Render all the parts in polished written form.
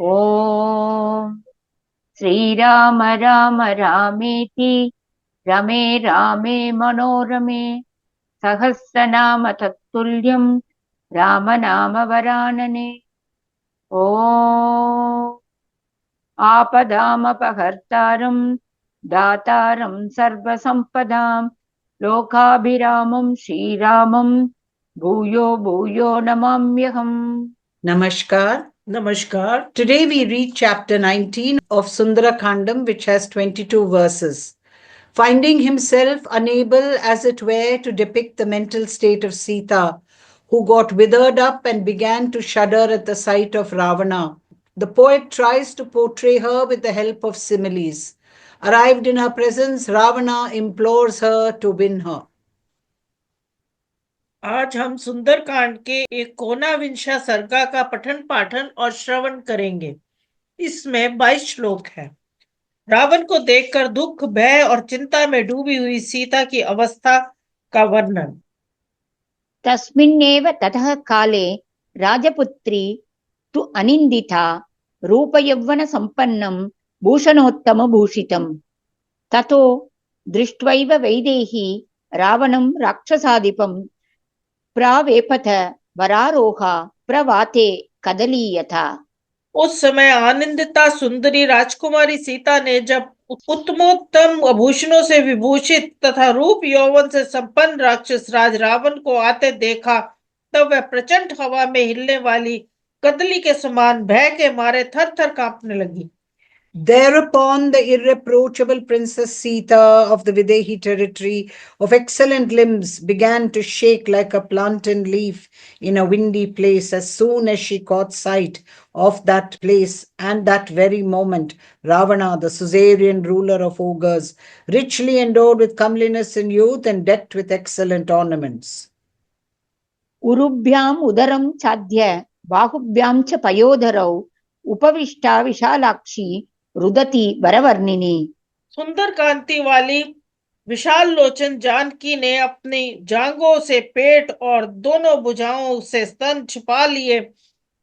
ॐ श्रीराम राम रामेति रमे रामे मनोरमे सहस्रनाम तत्तुल्यं रामनाम वरानने। ॐ आपदामपहर्तारं दातारं सर्वसम्पदां लोकाभिरामं श्रीरामं भूयो भूयो नमाम्यहम्। Namaskar. Namaskar. Today we read chapter 19 of Sundarakandam, which has 22 verses. Finding himself unable, as it were, to depict the mental state of Sita, who got withered up and began to shudder at the sight of Ravana, the poet tries to portray her with the help of similes. Arrived in her presence, Ravana implores her to win her. आज हम सुंदरकांड के एक कोनाविंशा सर्गा का पठन पाठन और श्रवण करेंगे। इसमें 22 श्लोक हैं। रावण को देखकर दुख, भय और चिंता में डूबी हुई सीता की अवस्था का वर्णन। तस्मिन्नेव ततः काले राजपुत्री तु अनिन्दिता रूपयौवन संपन्नं भूषणोत्तम भूषितं ततो दृष्ट्वैव वैदेही रावणं राक्षसाधिपं प्रावेपथ वरारोहा प्रवाते कदलीयथा। उस समय आनंदिता सुंदरी राजकुमारी सीता ने जब उत्तमोत्तम आभूषणों से विभूषित तथा रूप यौवन से संपन्न राक्षस राज रावण को आते देखा, तब वह प्रचंड हवा में हिलने वाली कदली के समान भय के मारे थर थर कांपने लगी। Thereupon the irreproachable Princess Sita of the Videhi territory, of excellent limbs, began to shake like a plantain leaf in a windy place as soon as she caught sight of that place, and that very moment Ravana, the suzerain ruler of ogres, richly endowed with comeliness and youth and decked with excellent ornaments. उरुभ्याम उदरं चाद्य बाहुभ्यां च पयोधरौ उपविष्टा विशालाक्षी रुदती वरवर्णिनी। सुंदर कांति वाली विशाल लोचन जानकी ने अपनी जांघों से पेट और दोनों भुजाओं से स्तन छिपा लिए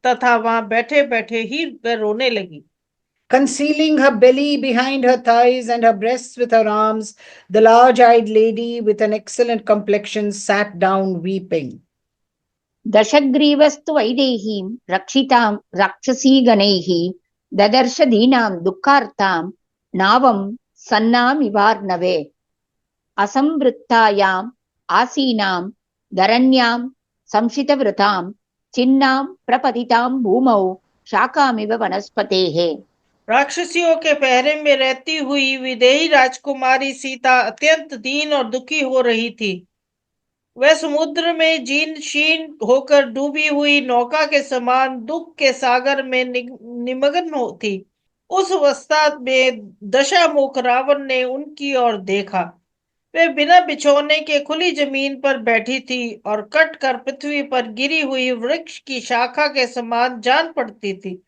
तथा वहां बैठे बैठे ही वह रोने लगी। Concealing her belly behind her thighs and her breasts with her arms, the large-eyed lady with an excellent complexion sat down weeping. दशग्रीवस्तु वैदेहीं रक्षितां राक्षसीगणैः ददर्श दीनां दुःखार्तां नावं सन्नामिवार्णवे असंवृत्तायाम् आसीनां धरण्यां संशितवृतां चिन्नां प्रपतितां भूमौ शाकामिव वनस्पतेः। राक्षसियों के पहरे में रहती हुई विदेही राजकुमारी सीता अत्यंत दीन और दुखी हो रही थी। वह समुद्र में जीर्ण शीर्ण होकर डूबी हुई नौका के समान दुख के सागर में निमग्न थी। उस अवस्था में दशामुख रावण ने उनकी ओर देखा। वे बिना बिछोने के खुली जमीन पर बैठी थी और कट कर पृथ्वी पर गिरी हुई वृक्ष की शाखा के समान जान पड़ती थी।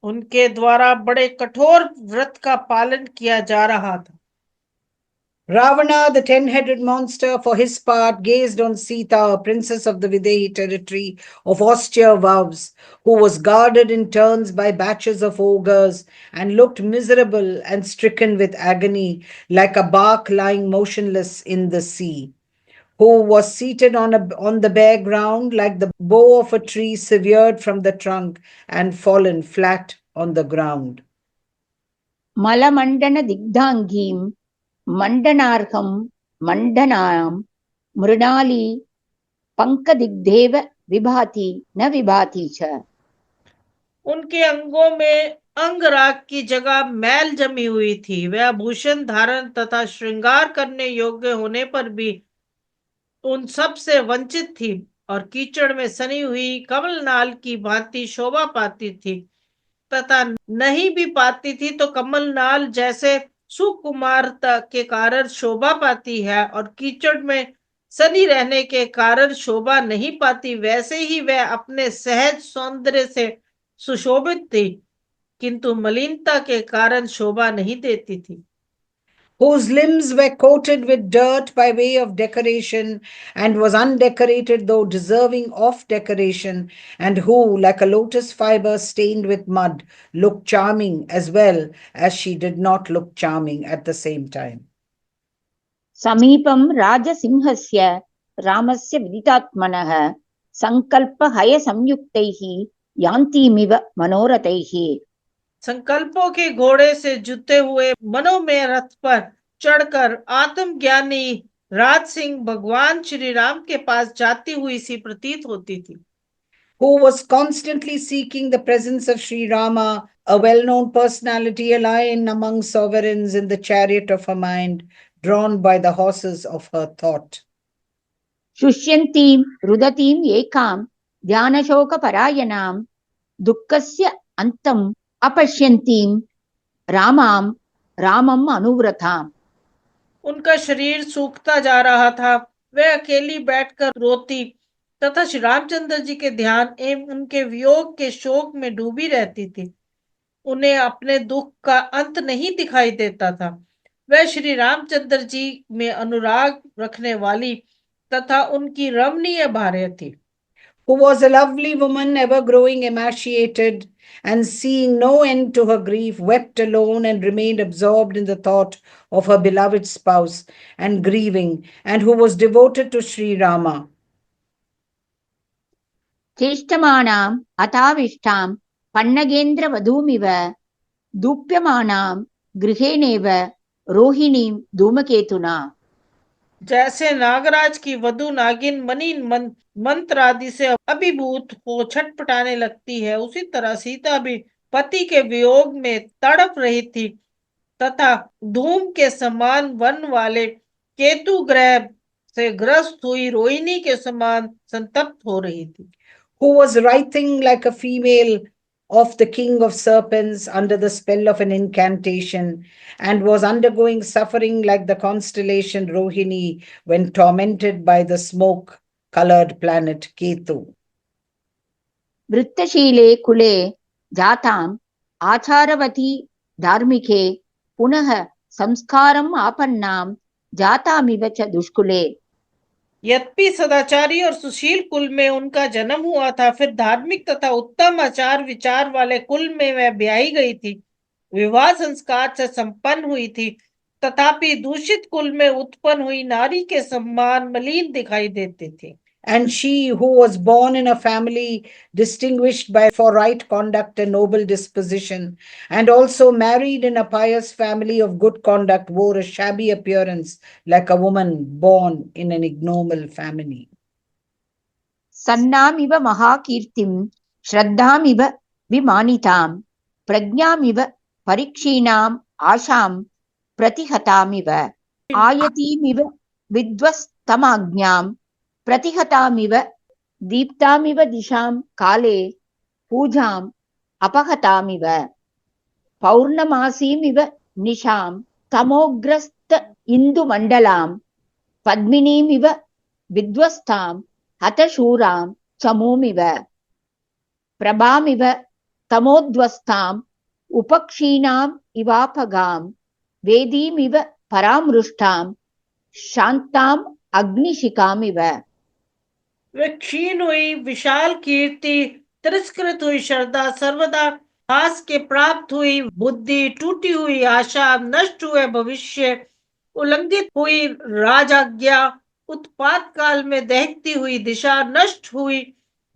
उनके द्वारा बड़े कठोर व्रत का पालन किया जा रहा था। Ravana, the 10-headed monster, for his part, gazed on Sita, princess of the Videhi territory of austere vows, who was guarded in turns by batches of ogres, and looked miserable and stricken with agony, like a bark lying motionless in the sea, who was seated on the bare ground, like the bough of a tree severed from the trunk and fallen flat on the ground. मलमण्डन दिग्धांगीं मंडनार्हं मंडनां Mrinali पंकदिग्धेव विभाति न विभाति च। उनके अंगों में अंगराग की जगह मैल जमी हुई थी। वह आभूषण धारण तथा श्रृंगार करने योग्य होने पर भी उन सब से वंचित थी और कीचड़ में सनी हुई कमलनाल की भांति शोभा पाती थी तथा नहीं भी पाती थी तो कमलनाल जैसे सुकुमारता के कारण शोभा पाती है और कीचड़ में सनी रहने के कारण शोभा नहीं पाती, वैसे ही वह अपने सहज सौंदर्य से सुशोभित थी किंतु मलिनता के कारण शोभा नहीं देती थी। whose limbs were coated with dirt by way of decoration, and was undecorated though deserving of decoration, and who, like a lotus fiber stained with mud, looked charming as well as she did not look charming at the same time. समीपं राजसिंहस्य रामस्य विदितात्मनः संकल्पहयसंयुक्तैः यान्तीमिव मनोरथैः। संकल्पों के घोड़े से जुते हुए मनोमय रथ पर चढ़कर आत्मज्ञानी राज सिंह भगवान श्री राम के पास जाती हुई सी प्रतीत होती थी, who was constantly seeking the presence of Sri Rama, a well known personality, a lion among sovereigns in the chariot of her mind, drawn by the horses of her thought. शुष्यन्तीं रुदतीं एकां ध्यानशोकपरायणां दुःखस्य अन्तम् अपश्यन्तीं रामां रामम् अनुव्रताम्। उनका शरीर सूखता जा रहा था। वह अकेली बैठकर रोती तथा श्री रामचंद्र जी के ध्यान एवं उनके वियोग के शोक में डूबी रहती थी। उन्हें अपने दुख का अंत नहीं दिखाई देता था। वह श्री रामचंद्र जी में अनुराग रखने वाली तथा उनकी रमणीय भार्या थी, who was a lovely woman, ever growing emaciated, and seeing no end to her grief, wept alone and remained absorbed in the thought of her beloved spouse and grieving, and who was devoted to Sri Rama. चेष्टमाणाम् अताविष्टां पन्नगेन्द्रवधूमिव दूप्यमानां गृहेणेव रोहिणीं धूमकेतुना। जैसे नागराज की वधु नागिन मणि मंत्र आदि से अभिभूत हो छटपटाने लगती है, उसी तरह सीता भी पति के वियोग में तड़प रही थी तथा धूम के समान वन वाले केतु ग्रह से ग्रस्त हुई रोहिणी के समान संतप्त हो रही थी, who was writhing like a female of the king of serpents under the spell of an incantation, and was undergoing suffering like the constellation Rohini when tormented by the smoke-colored planet Ketu. वृत्तशीले कुले जाताम् आचारवती धार्मिके पुनः संस्कारम् आपन्नां जातामिव च दुष्कुले। यद्यपि सदाचारी और सुशील कुल में उनका जन्म हुआ था, फिर धार्मिक तथा उत्तम आचार विचार वाले कुल में वह ब्याही गई थी, विवाह संस्कार से संपन्न हुई थी, तथापि दूषित कुल में उत्पन्न हुई नारी के समान मलिन दिखाई देती थी। And she, who was born in a family distinguished by for right conduct and noble disposition, and also married in a pious family of good conduct, wore a shabby appearance like a woman born in an ignoble family. सन्नामिव महाकीर्तिं श्रद्धामिव विमानितां प्रज्ञामिव परीक्षीणाम् आशां प्रतिहतामिव आयतीमिव विद्वस्तमाज्ञां प्रतिहतामिव दीप्तामिव दिशां काले पूजाम् अपहतामिव पौर्णमासीमिव निशां तमोग्रस्त इन्दुमण्डलां पद्मिनीमिव विद्वस्तां हतशूरां चमूमिव प्रभामिव तमोद्वस्ताम् उपक्षीणाम् इवापगां वेदीमिव परामृष्टां शान्ताम् अग्निशिखामिव। वे क्षीण हुई विशाल कीर्ति, तिरस्कृत हुई श्रद्धा, सर्वदा हास के प्राप्त हुई बुद्धि, टूटी हुई आशा, नष्ट हुए भविष्य, उल्लंघित हुई राजाज्ञा, उत्पात काल में दहकती हुई दिशा, नष्ट हुई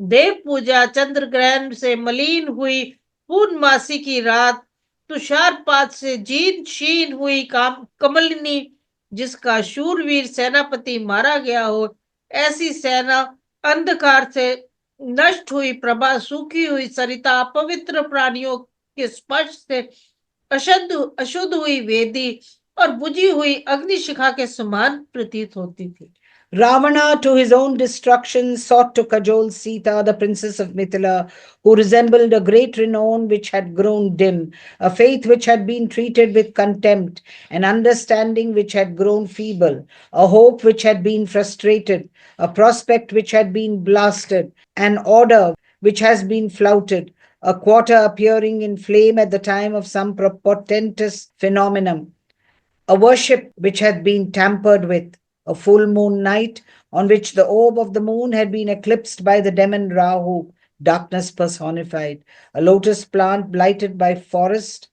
देव पूजा, चंद्र ग्रहण से मलिन हुई पूर्णमासी की रात, तुषारपात से जीर्ण शीर्ण हुई कमलिनी, जिसका शूरवीर सेनापति मारा गया हो, ऐसी सेना, अंधकार से नष्ट हुई प्रभा, सूखी हुई सरिता, पवित्र प्राणियों के स्पर्श से अशुद्ध हुई वेदी और बुझी हुई अग्निशिखा के समान प्रतीत होती थी। Ravana, to his own destruction, sought to cajole Sita, the princess of Mithila, who resembled a great renown which had grown dim, a faith which had been treated with contempt, an understanding which had grown feeble, a hope which had been frustrated, a prospect which had been blasted, an order which has been flouted, a quarter appearing in flame at the time of some portentous phenomenon, a worship which had been tampered with, a full moon night on which the orb of the moon had been eclipsed by the demon Rahu, darkness personified, a lotus plant blighted by forest,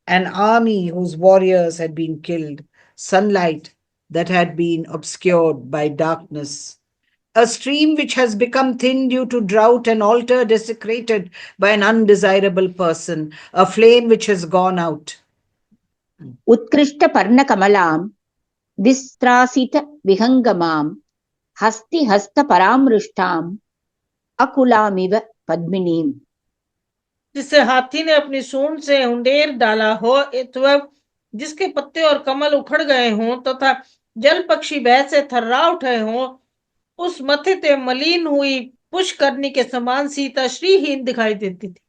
an army whose warriors had been killed, sunlight that had been obscured by darkness, a stream which has become thin due to drought, an altar desecrated by an undesirable person, a flame which has gone out. उत्कृष्ट पर्ण कमलाम विस्त्रासित विहंगमाम हस्ति हस्त परामृष्टाम अकुलामिव पद्मिनीम, जिसे हाथी ने अपनी सूंड से उंडेर डाला हो, अथवा जिसके पत्ते और कमल उखड़ गए हों तथा जल पक्षी भय से थर्रा उठे हों, उस मथित मलिन हुई पुष्करणी के समान सीता श्रीहीन दिखाई देती थी।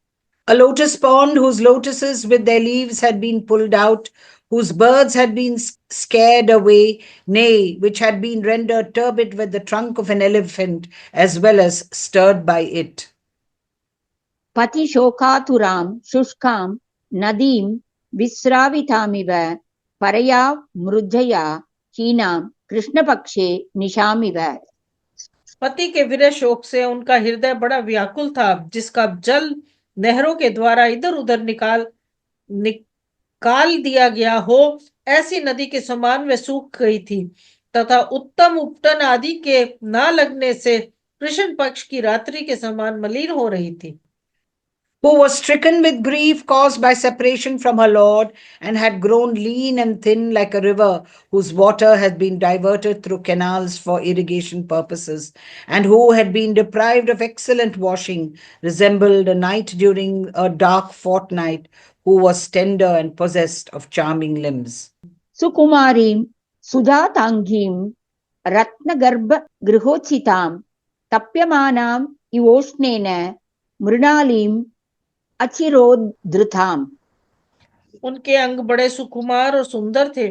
A lotus pond whose lotuses with their leaves had been pulled out, whose birds had been scared away, nay, which had been rendered turbid with the trunk of an elephant as well as stirred by it. पति शोकातुराम शुष्काम नदीम विस्रावितामिव परया मृद्धया हीनाम कृष्ण पक्षे निशामिव। पति के विरह शोक से उनका हृदय बड़ा व्याकुल था, जिसका जल नहरों के द्वारा इधर उधर निकाल दिया गया हो, ऐसी नदी के समान वे सूख गई थी तथा उत्तम उपटन आदि के ना लगने से कृष्ण पक्ष की रात्रि के समान मलिन हो रही थी। Who was stricken with grief caused by separation from her Lord and had grown lean and thin like a river whose water had been diverted through canals for irrigation purposes, and who had been deprived of excellent washing, resembled a knight during a dark fortnight who was tender and possessed of charming limbs. सुकुमारीं सुजातांगीं रत्नगर्भ गृहोचितां तप्यमानां इवोष्णेन मृणालीं अचिरोद्धृताम। उनके अंग बड़े सुकुमार और सुंदर थे,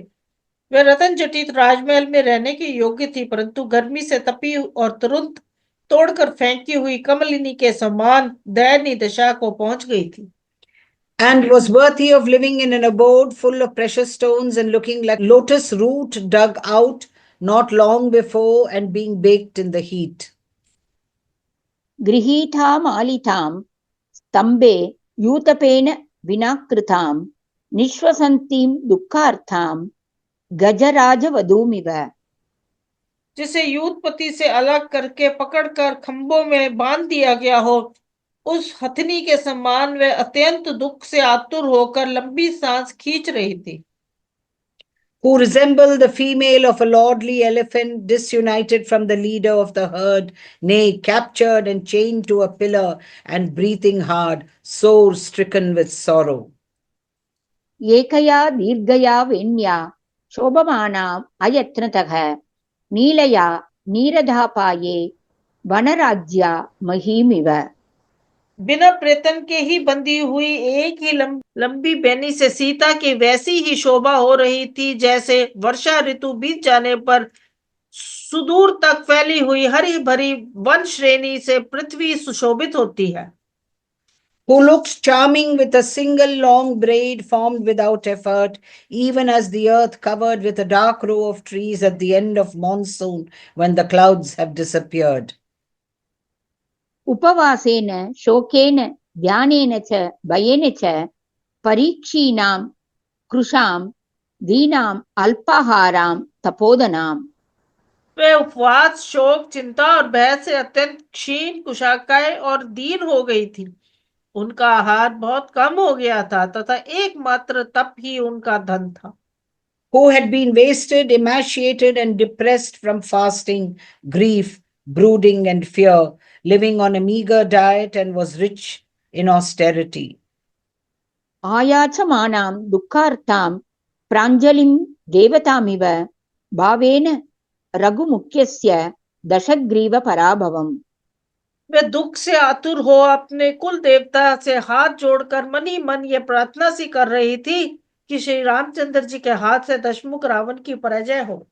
वे रतन जटित राजमहल में रहने की योग्य थी, परंतु गर्मी से तपी और तुरंत तोड़कर फेंकी हुई कमलिनी के समान दयनीय दशा को पहुंच गई थी। And was worthy of living in an abode full of precious stones and looking like lotus root dug out not long before and being baked in the heat. गृहीताम आलिताम स्तंभे यूतपेन विनाकृताम निश्वसंतीं दुःखार्थाम गजराजवधूमिव। जिसे यूथपति से अलग करके पकड़कर खंभों में बांध दिया गया हो, उस हथनी के समान वे अत्यंत दुख से आतुर होकर लंबी सांस खींच रही थी। Who resembled the female of a lordly elephant disunited from the leader of the herd, nay, captured and chained to a pillar and breathing hard, sore stricken with sorrow. एकया दीर्घया वेण्या शोभमाना अयत्नतः नीलया नीरधापाये वनराज्या महीमिव। बिना प्रयत्न के ही बंधी हुई एक ही लंबी बेनी से सीता की वैसी ही शोभा हो रही थी, जैसे वर्षा ऋतु बीत जाने पर सुदूर तक फैली हुई हरी भरी वन श्रेणी से पृथ्वी सुशोभित होती है। Who looks charming with a single long braid formed without effort, even as the earth covered with a dark row of trees at the end of monsoon when the clouds have disappeared. उपवासेन शोकेन ध्यानेन च भयेन च परीक्षीणां कृशां दीनां अल्पाहारां तपोदनाम्। वे उपवास शोक चिंता और भय से अत्यंत क्षीण कुशाकाय और दीन हो गई थी। उनका आहार बहुत कम हो गया था तथा एकमात्र तप ही उनका धन था। Who had been wasted, emaciated and depressed from fasting, grief, brooding and fear, living on a meager diet and was rich in austerity. आयाचमानां दुःखार्तां प्राञ्जलिं देवतामिव भावेन रघुमुख्यस्य दशग्रीव पराभवम्। वे दुख से आतुर हो अपने कुल देवता से हाथ जोड़कर मन ही मन ये प्रार्थना सी कर रही थी कि श्री रामचंद्र जी के हाथ से दशमुख रावण की पराजय हो।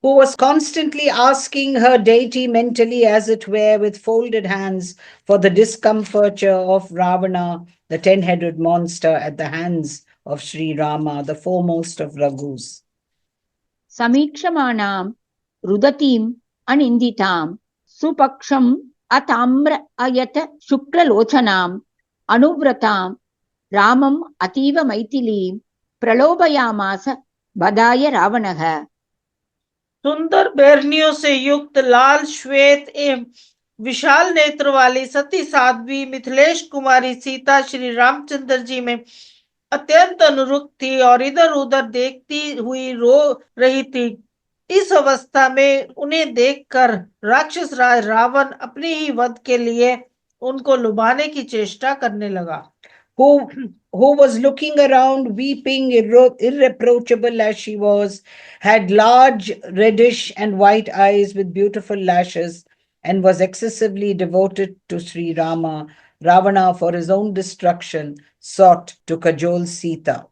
Who was constantly asking her deity mentally, as it were, with folded hands, for the discomfiture of Ravana, the 10-headed monster, at the hands of Sri Rama, the foremost of Raghus. समीक्षमाणां रुदतीम् अनिन्दितां सुपक्षम् अताम्र अयत शुक्ललोचनाम् अनुव्रतां रामम् अतीव मैथिलीं प्रलोभयामास बधाय रावणः। सुंदर बैरनियों से युक्त लाल श्वेत एवं विशाल नेत्र वाली सती साध्वी मिथिलेश कुमारी सीता श्री रामचंद्र जी में अत्यंत अनुरक्त थी और इधर उधर देखती हुई रो रही थी। इस अवस्था में उन्हें देखकर राक्षस राज रावण अपने ही वध के लिए उनको लुभाने की चेष्टा करने लगा। Who was looking around, weeping, irreproachable as she was, had large reddish and white eyes with beautiful lashes, and was excessively devoted to Sri Rama. Ravana, for his own destruction, sought to cajole Sita.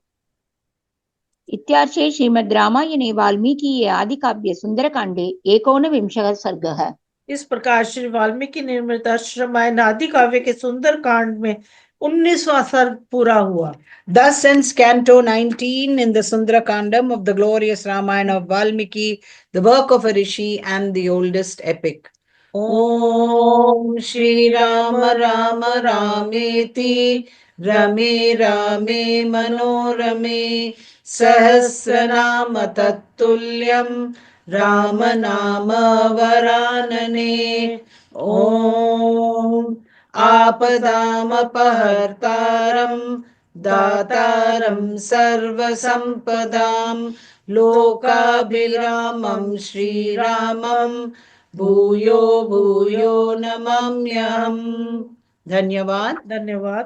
इत्यार्षे श्रीमद् रामायणे वाल्मीकिये आदिकाव्ये सुन्दरकाण्डे 19 सर्गः। इस प्रकार श्री वाल्मीकि निर्मित रामायण आदि काव्य के सुंदर कांड में 19वां सर्ग पूरा हुआ। Thus ends Canto 19 in the Sundarakandam of the glorious Ramayana of Valmiki, the work of a rishi and the oldest epic. Om Shri Rama Rama Rameti Rame Rame Manorame Sahasranama Tattulyam Rama Nama Varanane. Om Apadamapahartaram Dataram Sarvasampadam Lokabhiramam Shri Ramam Bhuyo Bhuyo Namamyam. Dhanyavad. धन्यवाद।